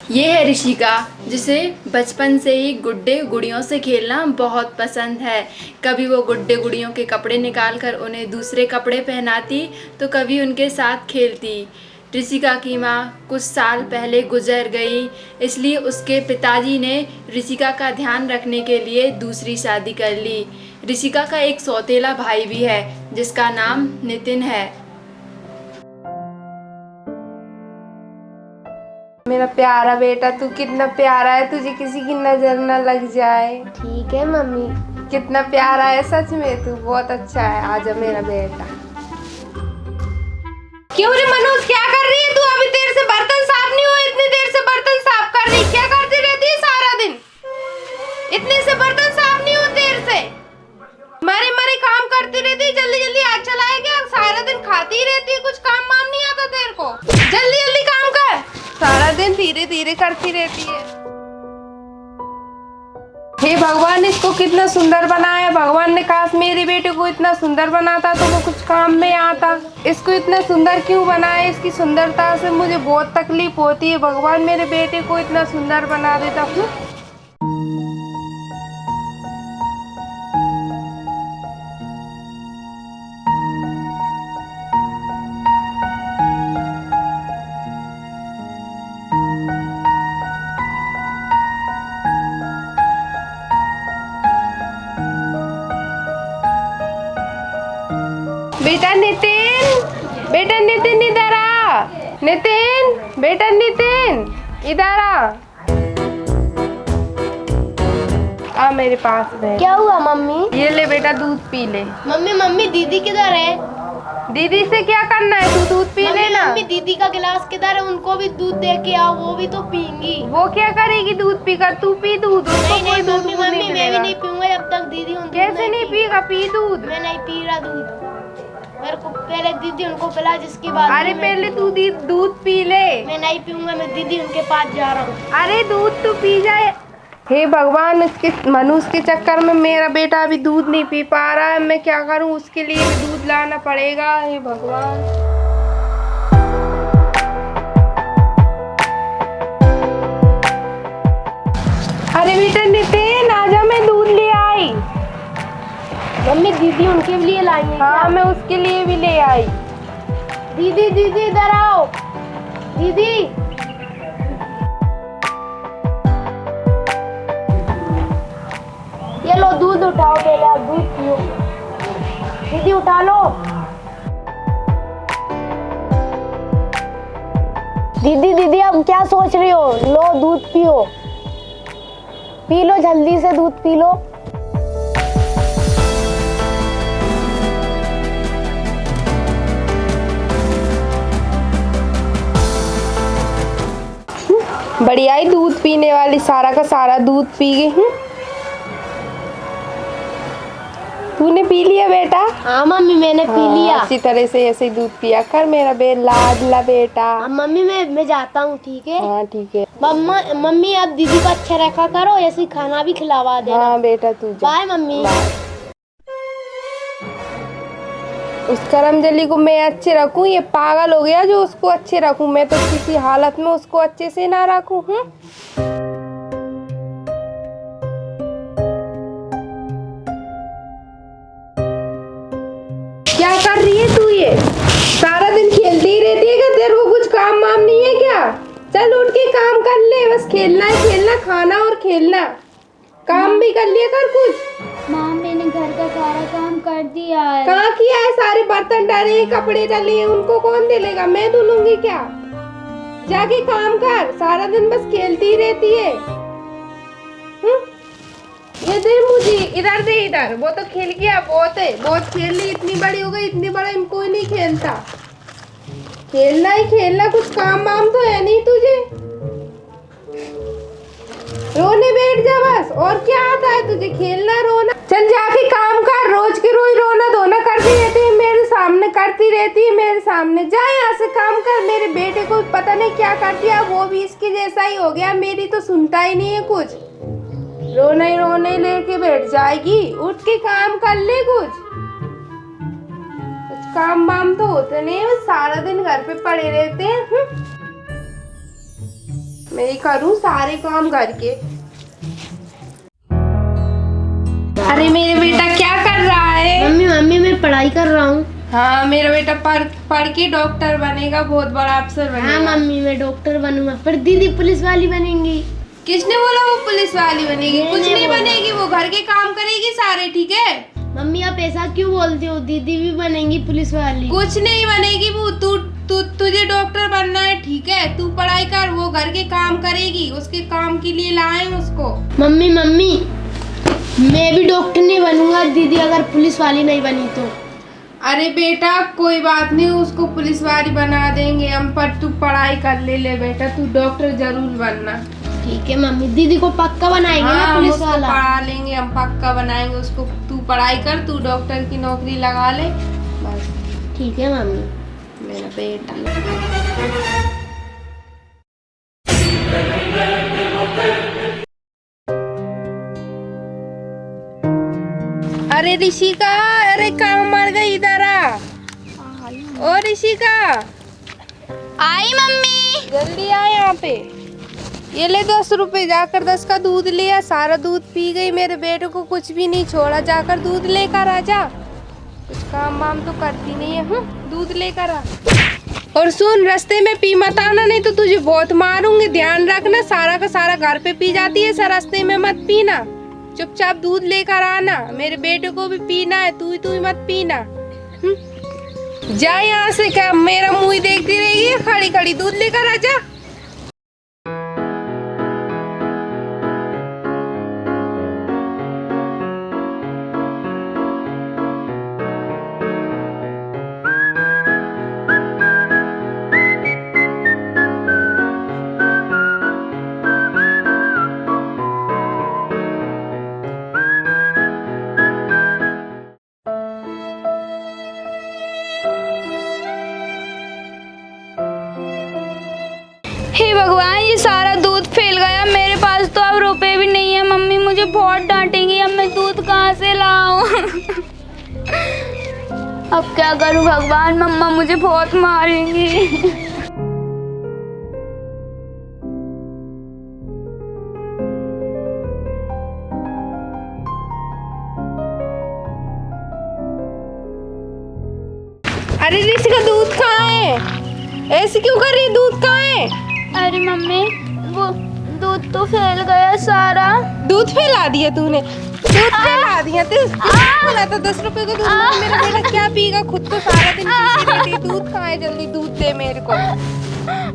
ये है ऋषिका, जिसे बचपन से ही गुड्डे गुड़ियों से खेलना बहुत पसंद है। कभी वो गुड्डे गुड़ियों के कपड़े निकाल कर उन्हें दूसरे कपड़े पहनाती तो कभी उनके साथ खेलती। ऋषिका की माँ कुछ साल पहले गुजर गई, इसलिए उसके पिताजी ने ऋषिका का ध्यान रखने के लिए दूसरी शादी कर ली। ऋषिका का एक सौतेला भाई भी है जिसका नाम नितिन है। मेरा प्यारा बेटा, तू कितना प्यारा है, तुझे किसी की नजर न लग जाए। ठीक है मम्मी। कितना प्यारा है, सच में तू बहुत अच्छा है। आजा मेरा बेटा। क्यों रे मनोज, क्या कर रही है तू? अभी देर से बर्तन साफ नहीं हुए, इतनी देर से बर्तन साफ कर रही, क्या करती रहती है सारा दिन? इतने से बर्तन साफ नहीं हुए देर से, मरे मरे काम करती रहती है। जल्दी जल्दी आज चलाए क्या? सारा दिन खाती रहती है, कुछ काम वाम नहीं आता तेरे को? जल्दी जल्दी काम कर, सारा दिन धीरे धीरे करती रहती है। हे भगवान, इसको कितना सुंदर बनाया। भगवान ने काश मेरे बेटे को इतना सुंदर बनाता तो वो कुछ काम में आता। इसको इतना सुंदर क्यों बनाया? इसकी सुंदरता से मुझे बहुत तकलीफ होती है। भगवान मेरे बेटे को इतना सुंदर बना देता। बेटा नितिन, बेटा नितिन इधर आ। नितिन, बेटा नितिन इधर आ मेरे पास बैठ। क्या हुआ मम्मी? ये ले बेटा, दूध पी ले। मम्मी मम्मी दीदी किधर है? दीदी से क्या करना है, तू दूध पी ले ना। मम्मी दीदी का गिलास किधर है? उनको भी दूध दे के आओ, वो भी तो पीएंगी। वो क्या करेगी दूध पीकर? तू पी दूध। नहीं नहीं मम्मी मम्मी मैं भी नहीं पीऊंगा जब तक दीदी उनको कैसे नहीं पीगा? पी दूध। मैं नहीं पी रहा दूध। मेरे को पहले दीदी उनको पिला, जिसकी बात। अरे पहले तू दूध पी ले। मैं नहीं पीऊंगा, मैं दीदी उनके पास जा रहा हूँ। अरे दूध तो पी जाए। हे भगवान, इसके मनुष्य के चक्कर में मेरा बेटा अभी दूध नहीं पी पा रहा है। मैं क्या करूं? उसके लिए भी दूध लाना पड़ेगा। हे भगवान। अरे बेटा नितिन, आजा, मैं दूध ले आई। मम्मी दीदी उनके लिए लाई है। हाँ, मैं उसके लिए भी ले आई। दीदी दीदी इधर आओ। दीदी ये लो दूध उठाओ, पहले आप दूध पियो। दीदी उठा लो। दीदी दीदी अब क्या सोच रही हो? लो दूध पियो, पी लो, जल्दी से दूध पी लो। बढ़िया ही दूध पीने वाली, सारा का सारा दूध पी गई। तूने पी लिया बेटा? हाँ मम्मी मैंने पी लिया। इसी तरह से ऐसे ही दूध पिया कर मेरा लाडला बेटा। हाँ मम्मी मैं जाता हूँ, ठीक है? हाँ ठीक है। मम्मी अब दीदी को अच्छा रखा करो, ऐसे खाना भी खिलावा देना। हाँ बेटा, तू जा। Bye mummy. उस करमजली को मैं अच्छे रखूं? ये पागल हो गया जो उसको अच्छे रखूं। मैं तो किसी हालत में उसको अच्छे से ना रखूं। क्या कर रही है तू? ये सारा दिन खेलती ही रहती है क्या? तेरे को कुछ काम वाम नहीं है क्या? चल उठ के काम कर ले, बस खेलना है खेलना, खाना और खेलना। काम भी कर लिया कर कुछ। माँ मैंने घर का सारा काम कर दिया है। कहाँ किया है? सारे बर्तन डाले हैं, कपड़े डाले हैं, उनको कौन धुलेगा? मैं धुलूंगी क्या? जाके काम कर, सारा दिन बस खेलती ही रहती है। ये दे मुझे, इधर दे इधर। वो तो खेल गया, बहुत है, बहुत खेल ली, इतनी बड़ी हो गई, इतनी बड़ा कोई नहीं खेलता। खेलना ही खेलना, कुछ काम वाम तो है नहीं तुझे। रोने बैठ जा बस, और क्या आता है तुझे? खेलना रोना। चल जाके काम कर, रोज के रोज रोना धोना करती रहती है मेरे सामने, करती रहती है मेरे सामने। जा यहाँ से काम कर। मेरे बेटे को पता नहीं क्या कर दिया, वो भी इसके जैसा ही हो गया, मेरी तो सुनता ही नहीं है कुछ। रोने रोने लेके बैठ जाएगी। उठ के काम कर ले, कुछ काम वाम तो होते नहीं, सारा दिन घर पे पड़े रहते हैं। मैं करूँ सारे काम घर के। अरे मेरा बेटा क्या कर रहा है? मम्मी मैं पढ़ाई कर रहा हूँ। हाँ मेरा बेटा पढ़ के डॉक्टर बनेगा, बहुत बड़ा अफसर बनेगा। हाँ मम्मी मैं डॉक्टर बनूंगा, पर दीदी पुलिस वाली बनेंगी। किसने बोला वो पुलिस वाली बनेगी? कुछ नहीं बनेगी, वो घर के काम करेगी सारे, ठीक है? मम्मी आप ऐसा क्यों बोलती हो? दीदी भी बनेंगी पुलिस वाली। कुछ नहीं बनेगी वो। तुझे डॉक्टर बनना है, ठीक है? तू पढ़ाई कर, वो घर के काम करेगी, उसके काम के लिए लाए उसको। मम्मी मैं भी डॉक्टर नहीं बनूंगा दीदी अगर पुलिस वाली नहीं बनी तो। अरे बेटा कोई बात नहीं, उसको पुलिस वाली बना देंगे हम, पर तू पढ़ाई कर ले बेटा, तू डॉक्टर जरूर बनना। ठीक है मम्मी, दीदी को पक्का बनाएंगे ना पुलिस वाला। पढ़ा लेंगे हम, पक्का बनाएंगे उसको। तू पढ़ाई कर, तू डॉक्टर की नौकरी लगा ले बस। ठीक है मम्मी। मेरा बेटा अरे ऋषिका, अरे कहाँ मर गई? इधर आ। ओ ऋषिका, आई मम्मी। जल्दी आ यहाँ पे। ये ले 10 रुपए, जाकर 10 का दूध ले आ। सारा दूध पी गई, मेरे बेटे को कुछ भी नहीं छोड़ा। जाकर दूध लेकर आ जा। कुछ काम वाम तो करती नहीं है। दूध लेकर आ। और सुन, रास्ते में पी मत आना, नहीं तो तुझे बहुत मारूंगी। ध्यान रखना, सारा का सारा घर पे पी जाती है, सर रास्ते में मत पीना। चुपचाप दूध लेकर आना। मेरे बेटे को भी पीना है, तू ही मत पीना। जा यहाँ से, क्या मेरा मुंह ही देखती रहेगी? खड़ी खड़ी दूध लेकर आ जा। हे भगवान, ये सारा दूध फैल गया। मेरे पास तो अब रुपए भी नहीं है। मम्मी मुझे बहुत डांटेंगी, अब मैं दूध कहाँ से लाऊं? अब क्या करूं भगवान, मम्मा मुझे बहुत मारेंगी। अरे ऋषिका, दूध कहाँ है? ऐसे क्यों कर रही है? दूध कहाँ है? अरे मम्मी, वो दूध तो फैल गया सारा। दूध फैला दिया तूने? दूध फैला दिया? बोला था 10 रुपए का दूध। मेरा बेटा क्या पीगा? खुद तो सारा दिन पीती रहती है। दूध कहाँ है? जल्दी दूध दे मेरे को।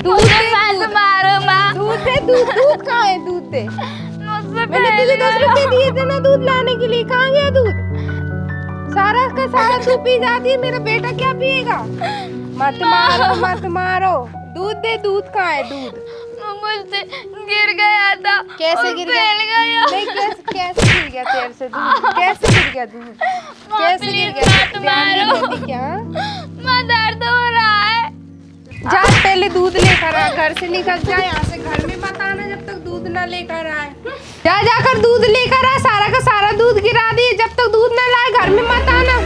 दूध दे, मारो माँ। दूध दे, दूध कहाँ है? दूध दे। मैंने तुझे 10 रुपए दिए थे ना दूध लाने के लिए, कहाँ गया दूध? सारा का सारा तू पी जाती है, मेरा बेटा क्या पिएगा? मत मारो, मत मारो। दूध दे, दूध कहाँ है? दूध मुझसे गिर गया था। कैसे गिर गया? नहीं, कैसे गिर गया तेरे से दूध? कैसे गिर गया दूध? कैसे गिर गया? मारो क्या? माँ, दर्द हो रहा है। जा पहले दूध लेकर आ, घर से निकल जा यहाँ से। घर में मत आना जब तक दूध ना लेकर आए। जा जाकर दूध लेकर आ। सारा का सारा दूध गिरा दिए, जब तक दूध ना लाए घर में मत आना।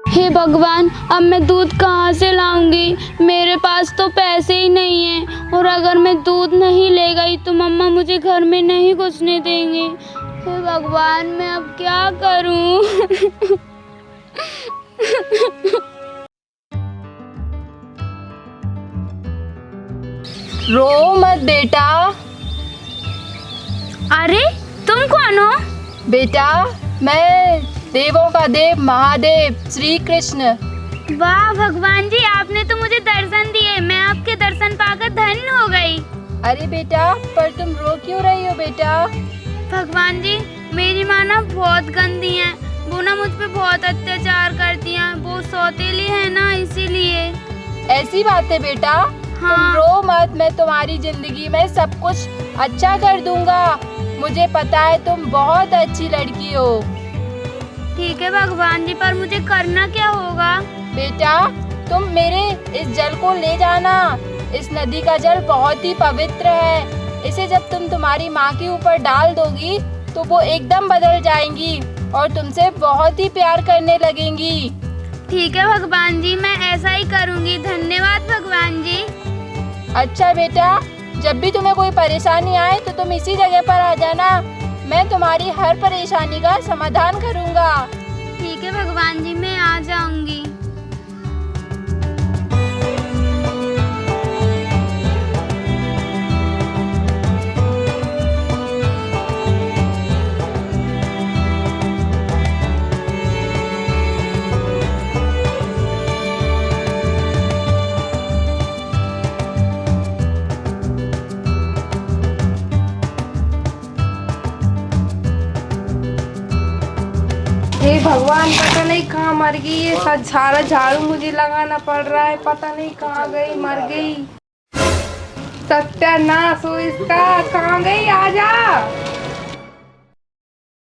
हे भगवान, अब मैं दूध कहाँ से लाऊंगी? मेरे पास तो पैसे ही नहीं हैं, और अगर मैं दूध नहीं ले गई तो मम्मा मुझे घर में नहीं घुसने देंगे। हे भगवान, मैं अब क्या करूं? रो मत बेटा। अरे तुम कौन हो? बेटा मैं देवों का देव महादेव श्री कृष्ण। वाह भगवान जी, आपने तो मुझे दर्शन दिए। मैं आपके दर्शन पाकर धन्य हो गई। अरे बेटा, पर तुम रो क्यों रही हो बेटा? भगवान जी, मेरी माँ ना बहुत गंदी है। वो ना मुझ पे बहुत अत्याचार करती हैं। वो सौतेली है ना, इसीलिए। ऐसी बात है बेटा। हाँ। तुम रो मत, मैं तुम्हारी जिंदगी में सब कुछ अच्छा कर दूंगा। मुझे पता है तुम बहुत अच्छी लड़की हो। ठीक है भगवान जी, पर मुझे करना क्या होगा? बेटा तुम मेरे इस जल को ले जाना। इस नदी का जल बहुत ही पवित्र है। इसे जब तुम तुम्हारी माँ के ऊपर डाल दोगी तो वो एकदम बदल जाएंगी और तुमसे बहुत ही प्यार करने लगेंगी। ठीक है भगवान जी, मैं ऐसा ही करूँगी। धन्यवाद भगवान जी। अच्छा बेटा, जब भी तुम्हें कोई परेशानी आए तो तुम इसी जगह पर आ जाना। मैं तुम्हारी हर परेशानी का समाधान करूँगा। ठीक है भगवान जी, मैं आ जाऊंगी। हे भगवान, पता नहीं कहाँ मर गई। ये सारा झाड़ू मुझे लगाना पड़ रहा है। पता नहीं कहाँ गई, मर गई। सत्यानाश हो इसका, कहाँ गई? आजा।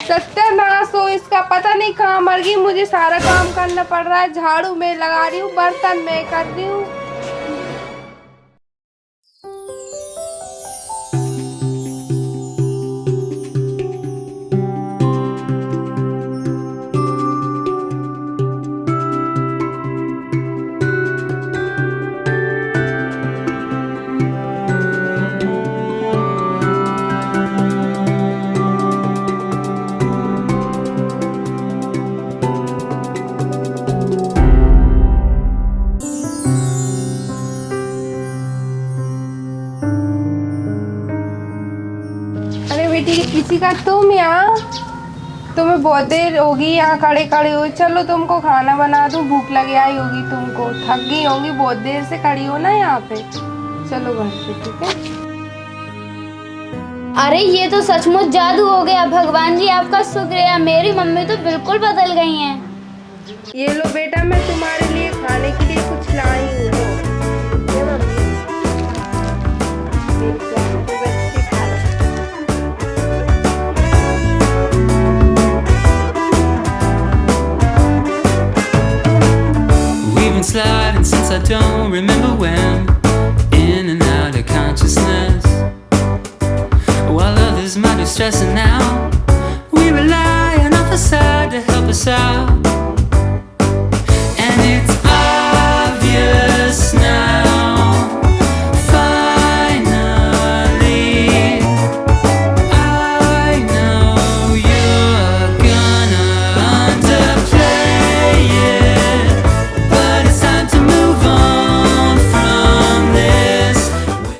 सत्यानाश हो इसका, पता नहीं कहाँ मर गई। मुझे सारा काम करना पड़ रहा है। झाड़ू में लगा रही हूँ, बर्तन में कर रही हूँ। बेटी किसी का तुम यहाँ, तुम्हें बहुत देर होगी यहाँ खड़े खड़े हो। चलो तुमको खाना बना दूँ, भूख लगी आई होगी तुमको, थक गई होंगी, बहुत देर से खड़ी हो ना यहाँ पे। चलो घर पे, ठीक है। अरे ये तो सचमुच जादू हो गया। भगवान जी आपका शुक्रिया, मेरी मम्मी तो बिल्कुल बदल गई हैं। ये लो बेटा, मैं तुम्हारे लिए खाने के लिए कुछ लाई हूँ। ये मम्मी, मेरी प्यारी बच्ची, खा लो। Sliding since I don't remember when, in and out of consciousness, while others might be stressing out.